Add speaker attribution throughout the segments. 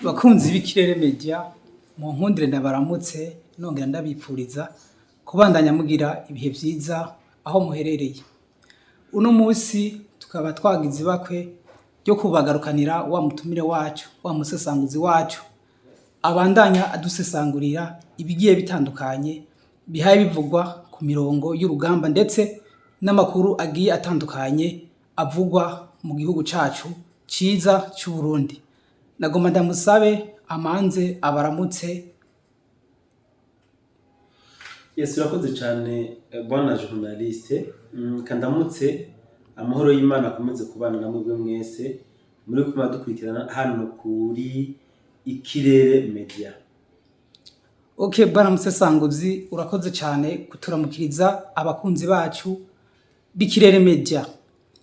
Speaker 1: Bakunzi b'Ikirere Media mu nkundire ndabaramutse nongera ndabipfuriza kubandanya mugira ibihe vyiza aho muherereye. Uno musi tukaba twagize bakwe ryo kubagarukanira wa mutumire wacu, wa musesanguzi wacu abandanya adusesangurira ibigiye bitandukanye bihaye bivugwa ku mirongo y'urugamba ndetse n'amakuru agiye atandukanye avugwa mu gihugu cacu ciza c'u Burundi. Nagomba ndamusabe amanze abaramutse.
Speaker 2: Yes, urakoze cyane bwana journaliste. Kandamutse amahoro y'Imana akomeze kubana namwe mwese muri kuma dukurikirana hano kuri Ikirere Media.
Speaker 1: Okay, bwana musesanguzi urakoze cyane kuturamukiriza abakunzi bacu b'Ikirere Media.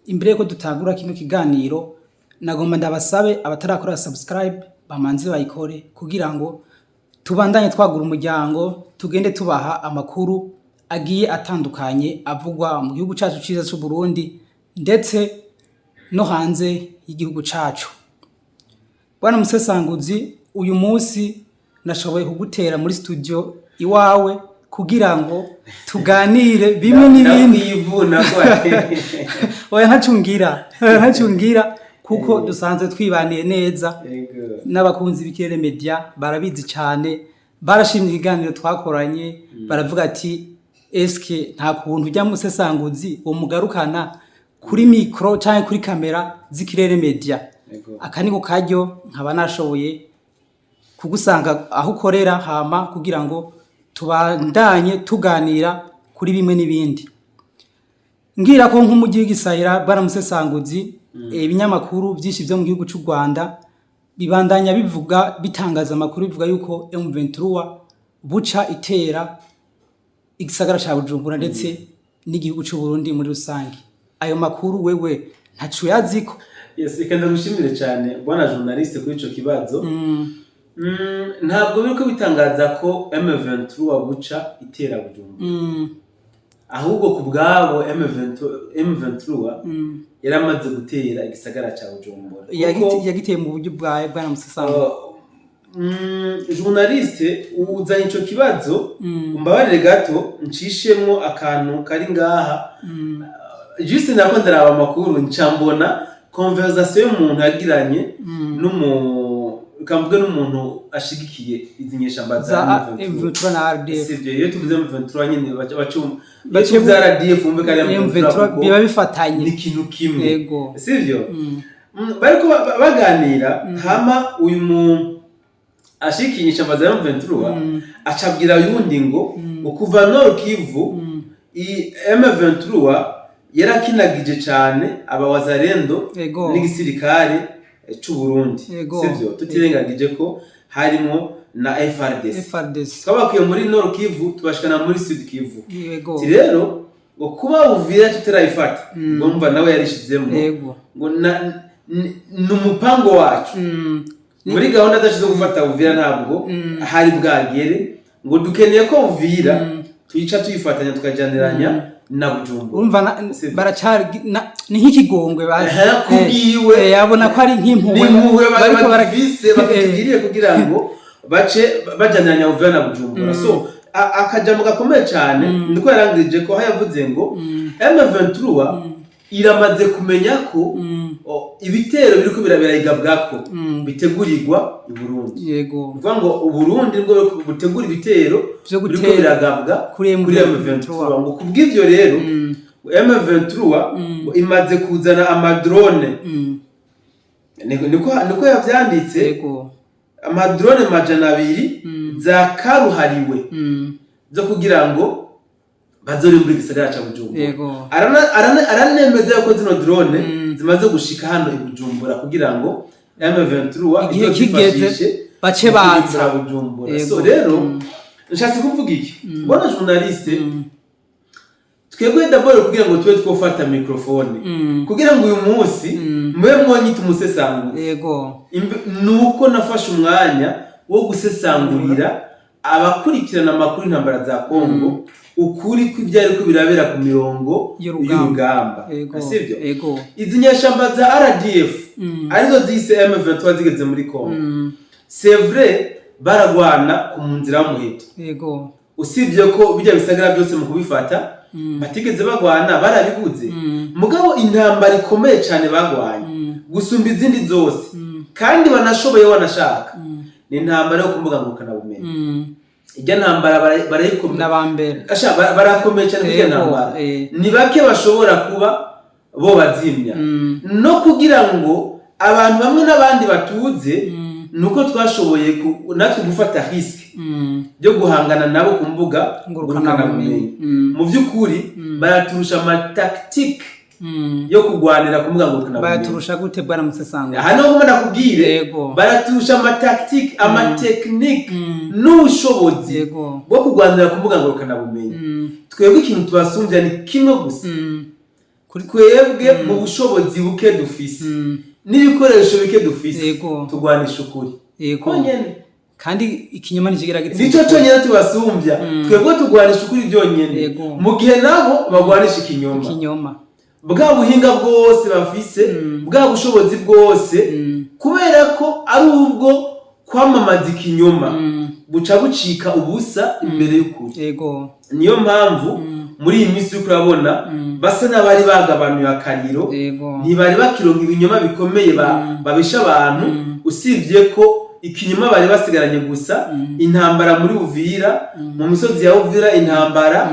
Speaker 1: Imbere ko dutangura kino kiganiro nagomba ndabasabe abatarakora subscribe bamanze bayikore kugira ngo tubandanye twagura umuryango tugende tubaha amakuru agiye atandukanye avugwa mu gihugu cacu ciza c'u Burundi ndetse no hanze y'igihugu cacu. Bwana musesanguzi, uyu munsi nashoboye kugutera muri studio iwawe kugira ngo tuganire bimwe n'ibindi. Oya ntacungira kuko dusanzwe twibaniye neza n'abakunzi b'Ikirere Media barabizi cyane, barashimye ikiganiro twakoranye baravuga ati eske nta kuntu ujya musesanguzi umugarukana kuri micro cyangwa kuri kamera z'Ikirere Media. Akaniko karyo nkaba nashoboye kugusanga aho ukorera hama kugira ngo tubandanye tuganira kuri bimwe n'ibindi. Ngira ko nk'umujyi w'Igisahira baramusesanguzi ibinyamakuru byinshi byo mu gihugu cy'u Rwanda bibandanya bivuga bitangaza amakuru bivuga yuko M23 buca itera igisagara ca Bujumbura ndetse n'igihugu cy'u Burundi muri rusange. Ayo makuru wewe ntacu yaziko?
Speaker 2: Yes, ikanda gushimire cyane bwana journaliste kuri ico kibazo. Ntabwo biriko bitangaza ko M23 buca itera Bujumbura. Ahubwo ku bwabo M23 yaramaze gutera igisagara ca Bujumbura.
Speaker 1: Yagiteye mu buryo bwawe bwana musesanguzi.
Speaker 2: Journaliste uzanye ico kibazo umbabarire gato ncishemwo akantu kari ngaha. Juste nako ndaraba amakuru ncambona conversation y'umuntu yagiranye kamvuge n'umuntu ashigikiye izinyeshamba za
Speaker 1: M23 na RDF.
Speaker 2: Sivyo, iyo tuvuze M23 nyine bacuma za RDF umbe kari
Speaker 1: M23 biba bifatanye
Speaker 2: ni kintu kimwe.
Speaker 1: Yego.
Speaker 2: Sivyo? Bariko baganira hama uyu mu ashikiye inyeshamba za M23 acabwira yundi ngo ukuva Nord Kivu M23 yarakinagije cyane abawazarendo n'igisirikare c'u Burundi. Sivyo, tutirengagije ko harimo na FRDC. Twabakuye muri Nord Kivu tubashikana muri Sud Kivu. Rero ngo kuba Uvira tutarayifata ngomba nawe yarishizemo ngo n'umupango wacu muri gahunda zacu zo gufata Uvira ntabwo hari bwagere ngo dukeneye ko Uvira tuyica tuyifatanya tukajaniranya na Bujumbura.
Speaker 1: Umva baracari ni nk'ikigongwe
Speaker 2: kugiwe
Speaker 1: yabona ko ari nk'impuwe
Speaker 2: bariko baravise bakatugiriye kugira ngo bace bajaniranya Uvira na Bujumbura. So akajambo gakomeye cyane niko yarangirije ko yavuze ngo M23 iramaze kumenya ko ibitero biriko birabirayigabwako bitegurirwa i Burundi.
Speaker 1: Yego.
Speaker 2: Kuvuga ngo u Burundi bwo butegura ibitero biriko biragabwa kuri M23 ngo kubw'ivyo rero M23 imaze kuzana amadrone. Niko yavyanditse.
Speaker 1: Yego.
Speaker 2: Amadrone 200 za karuhariwe zo kugira ngo bazori muri gisagara ca Bujumbura. Aranemeza ko zino drone zimaze gushika hano i Bujumbura kugira ngo M23
Speaker 1: igihe kigeze bace baza
Speaker 2: Bujumbura. So rero nshatse kuvuga iki bona journaliste twebwe d'abord kugira ngo twe twofata microphone kugira ngo uyu munsi mwe mwonyita umusesanguzi.
Speaker 1: Yego.
Speaker 2: Nuko nafashe umwanya wo gusesangurira abakurikirana amakuru intambara za Kongo ukuri kw'ibyari ko birabera ku mirongo y'urugamba. Sivyo? Izi nyeshamba za RDF arizo zise M23 zigeze muri Kongo c'est vrai baragwana ku nzira y'umuheto
Speaker 1: yego
Speaker 2: usibye ko bijya bisagara byose mu kubifata batigeze bagwana barabiguze mugabo intambara ikomeye cyane bagwanye gusumba izindi zose kandi banashoboye wanashaka ni intambara yo kumbuga ngurukana bumenyi ijya ntambara barayikomeye
Speaker 1: n'abambere
Speaker 2: barakomeye cyane kujya ntambara ni bake bashobora kuba bo bazimya no kugira ngo abantu bamwe n'abandi batuze nuko twashoboye natwe gufata risk byo guhangana nabo ku mbuga ngurukana bumenyi mu by'ukuri baraturusha amatactique yo kugwanira ku mbuga ngurukana bumenyi
Speaker 1: baraturusha gute bwana Musesangwa
Speaker 2: hano ngo ndakubwire baraturusha amatactique amatechnique n'ubushobozi bwo kugwanira ku mbuga ngurukana bumenyi twebwe ikintu tubasumbya ni kimwe gusa twebwe mu bushobozi buke dufise n'ibikoresho bike dufise tugwanisha ukuri konyene
Speaker 1: kandi ikinyoma nikigira gitse
Speaker 2: nico cyonyene tubasumbya twebwe tugwanisha ukuri byonyene mu gihe nabo bagwanisha ikinyoma bwa buhinga bwose bafise bwa bushobozi bwose kubera ko ari ubwo kwamamaza ikinyoma buca bucika ubusa imbere y'ukuri niyo mpamvu muri iyi minsi yo kurabona basa n'abari bagabanuye akariro ntibari bakironka ibinyoma bikomeye babisha abantu usibye ko ikinyoma bari basigaranye gusa intambara muri Uvira mu misozi ya Uvira intambara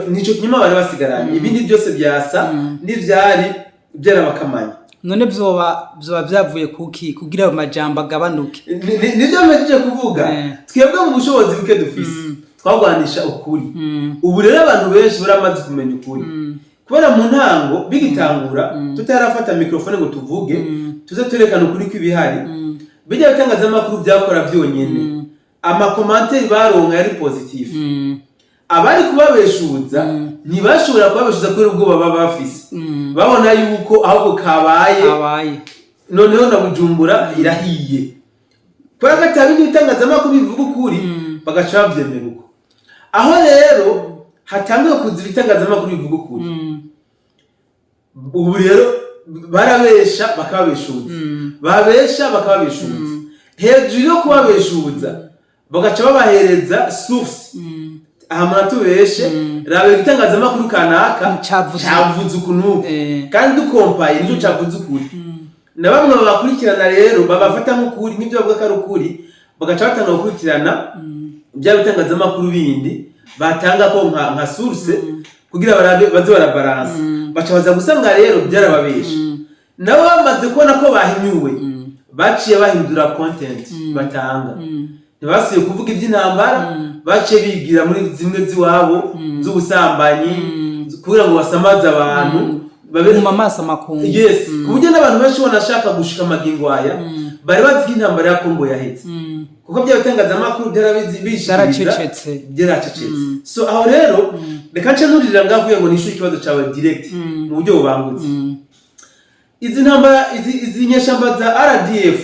Speaker 2: nico kinyoma bari basigaranye ibindi byose byasa n'ivyari byarabakamanye
Speaker 1: none vyoba byavuye kuki kugira ayo majambo agabanuke
Speaker 2: nivyo mpejeje kuvuga twebwe mu bushobozi buke dufise twagwanisha ukuri ubu rero abantu benshi baramaze kumenya ukuri kubera mu ntango bigitangura tutarafata mikrofone ngo tuvuge tuze turekana ukuri kw'ibihari bijya bitangaza amakuru byakora byonyene amakomanteri baronka yari positif abari kubabeshuza ntibashobora kubabeshuza kubera ubwoba baba bafise babona yuko ahubwo kabaye noneho na Bujumbura irahiye kubera ko atabindi bitangaza amakuru bivuga ukuri bagaca bavyemera uko aho rero hatangiye kuza ibitangazamakuru bivuga ukuri ubu rero barabesha bakababeshuza babesha bakababeshuza hejuru yo kubabeshuza bagaca babahereza source aha muratubeshe rabe igitangazamakuru kanaka cyavuze ukunuko kandi dukompaye nicyo cyavuze ukuri na bamwe babakurikirana rero babafata nk'ukuri n'ibyo bavuga ko ari ukuri bagaca batanga gukurikirana bya bitangazamakuru bindi batanga ko nka source kugira barabe baze barabalance baca baza gusanga rero byarababesha nabo bamaze kubona ko bahinyuwe baciye bahindura content batanga ntibasiye kuvuga iby'intambara baciye bigira muri zimwe ziwabo z'ubusambanyi kugira ngo basamaze abantu
Speaker 1: babe mu maso makungu
Speaker 2: yes kubujye n'abantu benshi banashaka gushika magingo aya bari bazi intambara ya Kongo yahetse kuko byatangaza amakuru byarabizi byaracecetse so aho rero reka nce nurira ngavuye ngo nishuye ikibazo cyawe direct mu buryo bubangutse izi ntambara izi nyeshamba za RDF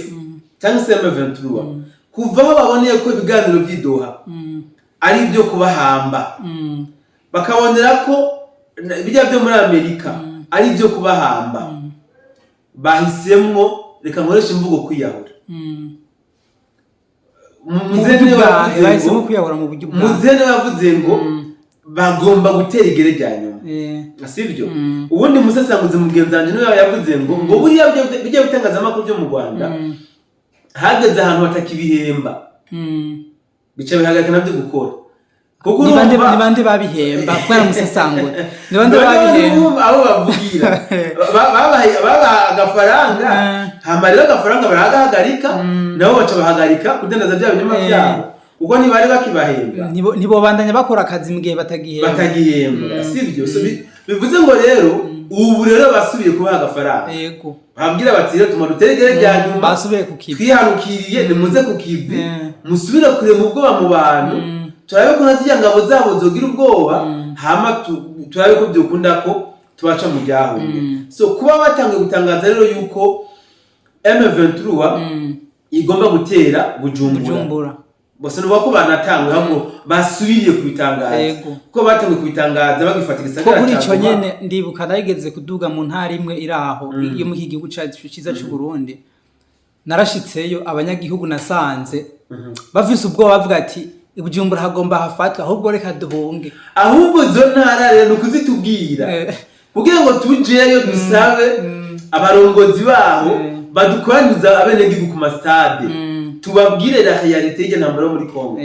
Speaker 2: cyangwa se M23 kuva aho baboneye ko ibiganiro by'idoha ari ibyo kubahamba bakabonera ko bijya byo muri Amerika ari ibyo kubahamba bahisemwo reka nkoresha imvugo kwiyahura muzene yavuze ngo bagomba gutera igere rya nyuma asibyo ubundi musesanguze mugenzanje no yavuze ngo buriya bijya bitangaza amakuru byo mu Rwanda hageze ahantu batakibihemba bica bihagarika nabyo gukora
Speaker 1: kuko nibande babihemba kwara musesangwe nibande babihemba
Speaker 2: abo bavugira baba agafaranga hamarira agafaranga baragahagarika nabo baca bahagarika kudendaza bya binyuma byabo kuko ntibari bakibahemba
Speaker 1: nibo bandanya bakora akazi mu gihe batagihemba
Speaker 2: sibyo so bivuze ngo rero ubu rero basubiye kubaha agafaranga
Speaker 1: yego
Speaker 2: babwira bati rero tuma duteregere rya nyuma
Speaker 1: basubiye kukivi
Speaker 2: twihanukiriye nimuze kukivi musubira kure mu bwoba mu bantu turabe ko nazijya ngabo zabo zogira ubwoba hama turabe ko byukunda ko tubaca mu byaho so kuba batangiye gutangaza rero yuko M23 igomba gutera Bujumbura bose nuba ko banatangwe hamwe basubiriye kubitangaza ko batangiye kubitangaza bagifatira isagara
Speaker 1: ko ico nyene ndibuka nayigeze kuduga mu ntara imwe iraho iyo mu gihugu cyacu ciza cy'u Burundi narashitseyo abanyagihugu nasanze bafise ubwoba bavuga ati Bujumbura hagomba hafatwa ahubwo reka duhunge,
Speaker 2: ahubwo zo ntara rero kuzitubwira kugira ngo tujeyo dusabe abarongozi baho badukoraniza abenegihugu ku mastade tubabwire la realite y'ige ntambara muri Kongo.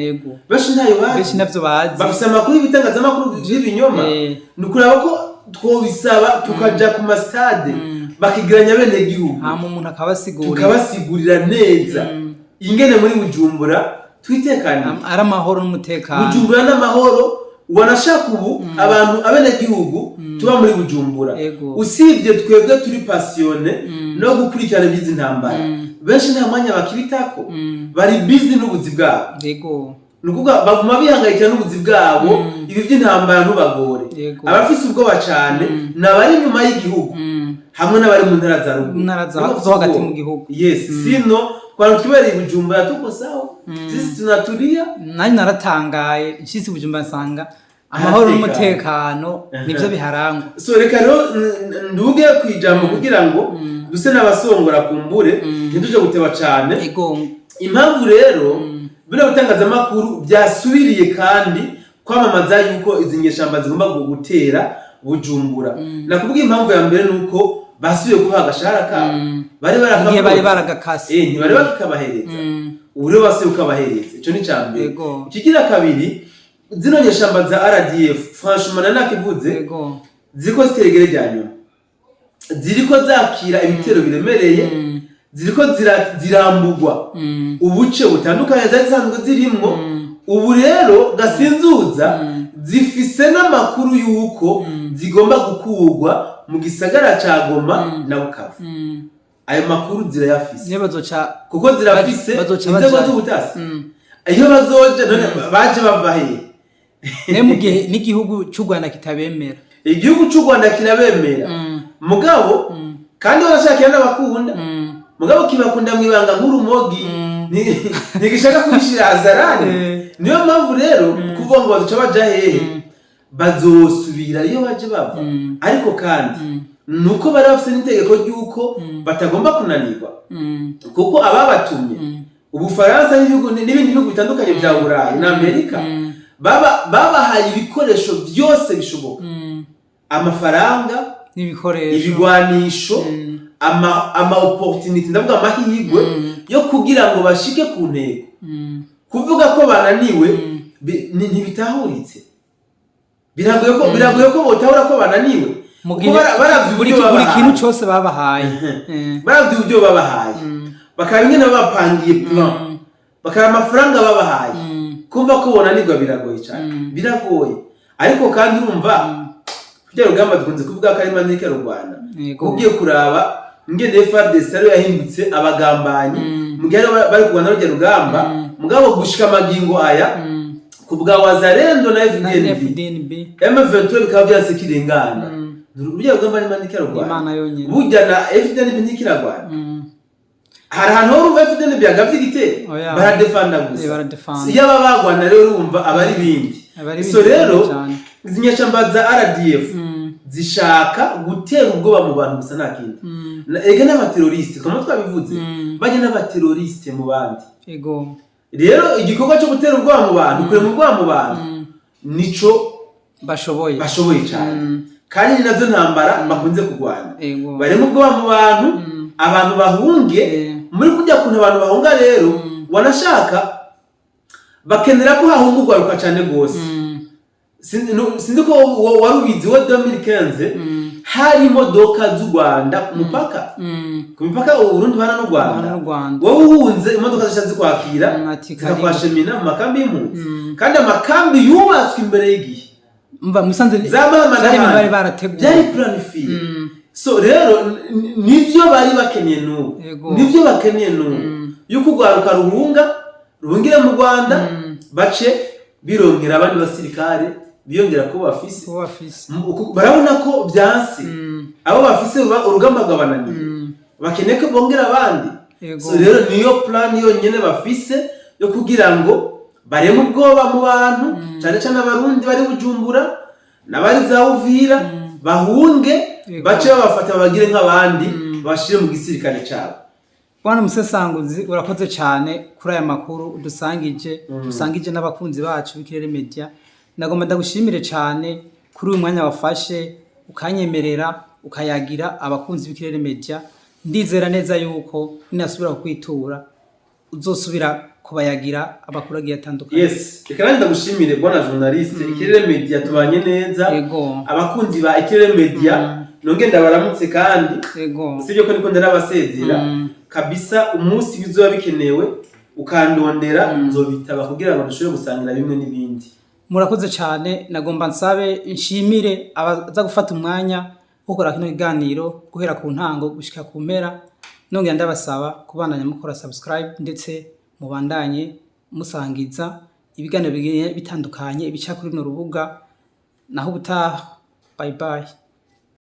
Speaker 2: Benshi ntayo bazi,
Speaker 1: benshi navyo bazi,
Speaker 2: bafise amakuru y'ibitangazamakuru by'ibinyoma. Nukuraba ko twobisaba tukaja ku mastade bakigiranya abenegihugu,
Speaker 1: hama umuntu akabasigurira,
Speaker 2: tukabasigurira neza ingene muri Bujumbura twitekanye
Speaker 1: ari amahoro n'umutekano.
Speaker 2: Bujumbura n'amahoro, wanashaka ubu abantu abenegihugu tuba muri Bujumbura usibye twebwe turi passionné no gukurikirana iby'izi ntambara. Benshi nta mwanya bakibitako, bari busy n'ubuzi bwabo. Nukuvuga baguma bihangayikira n'ubuzi bwabo, ibi by'intambara ntubagore. Abafise ubwoba cyane nabari nyuma y'igihugu hamwe n'abari mu ntara za ruguru,
Speaker 1: ntara zo hagati mu gihugu.
Speaker 2: Yes, sino kwa tubereye Bujumbura tuko sawa, sisi tunatulia.
Speaker 1: Nani naratangaye nshitse Bujumbura nsanga amahoro n'umutekano nivyo biharangwa.
Speaker 2: So reka rero nduge kwijambo kugira ngo duse n'abasongora kumbure ntituje guteba cyane. Impamvu rero bino bitangazamakuru byasubiriye kandi kwamamaza yuko izi nyeshamba zigomba gutera Bujumbura. Nakubwiye impamvu ya mbere nuko basubiye kubaha agashahara kabo, bari
Speaker 1: baragakase,
Speaker 2: ntibari bakikabahereza, ubu rero basubiye kubahereza. Ico ni cyambere. Ikigira kabiri, zino nyeshamba za RDF franchement nakivuze ziko ziteregere ryanyuma, ziriko zakira ibitero biremereye, ziriko zirambugwa ubuce butandukanye zari zisanzwe zirimwo. Ubu rero gasinzuza zifise n'amakuru yuko zigomba gukurwa mu gisagara ca Goma na Bukavu. Ayo makuru zirayafise kuko zirafise inzego z'ubutasi. Iyo bazoje none baje bava he?
Speaker 1: Mugihe n'igihugu cy'u Rwanda kitabemera,
Speaker 2: igihugu cy'u Rwanda kirabemera mugabo kandi barashakira n'abakunda mugabo kibakunda mwibanga nk'urumogi ntigishaka kubishira hazarane. Niyo mpamvu rero kuvuga ngo bazoca baja hehe, bazosubira iyo baje bava. Ariko kandi nuko bari bafise n'itegeko ry'uko batagomba kunanirwa, kuko ababatumye Ubufaransa n'ibindi bihugu bitandukanye bya Burayi na Amerika babahaye ibikoresho byose bishoboka, amafaranga, ibigwanisho, ama opportunity, ndavuga amahirwe yo kugira ngo bashike ku ntego. Kuvuga ko bananiwe ntibitahuritse, biragoye ko botahura ko bananiwe,
Speaker 1: buri kintu cyose babahaye,
Speaker 2: baravye uburyo babahaye, bakaba ingene bapangiye plan, bakaba amafaranga babahaye. Kumva ko bonanirwa biragoye cyane, biragoye. Ariko kandi urumva kujya rugamba dukunze kuvuga ko ari manike Rwanda, ugiye kuraba ingene FARDC ari yahindutse abagambanyi mu gihe bari kurwana n'urugero rugamba, mugabo gushika magingo aya kubwa Wazalendo na FDNB M23 bikaba byase kirengana. Urugero rugamba ari manike Rwanda, burya na FDNB ntikiragwana. Hari ahantu ho FDNB yagavye igitero baradefanda gusa, iyo babagwana rero urumva abari bindi. So rero izi nyeshamba za RDF zishaka gutera ubwoba mu bantu gusa nta kindi. Ega n'abateroriste como twabivuze, baje n'abateroriste mu bandi. Rero igikorwa cyo gutera ubwoba mu bantu, kure mu bwoba mu bantu nico bashoboye cyane. Kandi nazo ntambara bakunze kugwana, bari mu bwoba mu bantu, abantu bahunge. Muri kujya kuntu abantu bahunga rero wanashaka bakenera ko hahungurwa ruka cyane gose. Sinzi ko warubizi wa 2015 hari imodoka z'u Rwanda ku mupaka, ku mipaka Burundi bana n'u Rwanda, wowe uhunze imodoka zishatse kwakira zikakwashemina mu makambi y'impunzi, kandi amakambi yubatswe imbere y'igihe.
Speaker 1: Mva musanze
Speaker 2: bari barateguye, byari planifié. So rero nivyo bari bakeneye n'ubu, yuko Rwaruka ruhungire mu Rwanda, bace birongera abandi basirikare biyongera ko bafise. Barabona ko byansi, abo bafise urugamba rwabananiye, bakeneye ko bongera abandi. So rero niyo plan yonyene bafise yo kugira ngo bareme ubwoba mu bantu, cyane cyane abarundi bari Bujumbura n'abari za Uvira, bahunge bace babafata bagire nk'abandi bashire mu gisirikare cyabo.
Speaker 1: Bwana Musesanguzi urakoze cyane kuri aya makuru dusangije n'abakunzi bacu b'Ikirere Media. Nagomba ndagushimire cyane kuri uyu mwanya wafashe ukanyemerera ukayagira abakunzi b'Ikirere Media. Ndizera neza yuko ninasubira kwitura uzosubira kubayagira abakuru agiye atandukanye.
Speaker 2: Yes, reka ndagushimire bwana journaliste. Ikirere Media tubanye neza. Abakunzi ba Ikirere Media nonge ndabaramutse kandi usibye ko niko ndarabasezera kabisa umunsi bizoba bikenewe ukandondera nzobitaba kugira ngo dushobore gusangira bimwe n'ibindi.
Speaker 1: Murakoze cyane, nagomba nsabe nshimire abaza gufata umwanya gukora kino kiganiro guhera ku ntango gushika ku mpera. Nongera ndabasaba kubandanya mukora subscribe ndetse mubandanye musangiza ibiganiro bigiye bitandukanye ibica kuri no rubuga. Naho ubutaha, bye bye.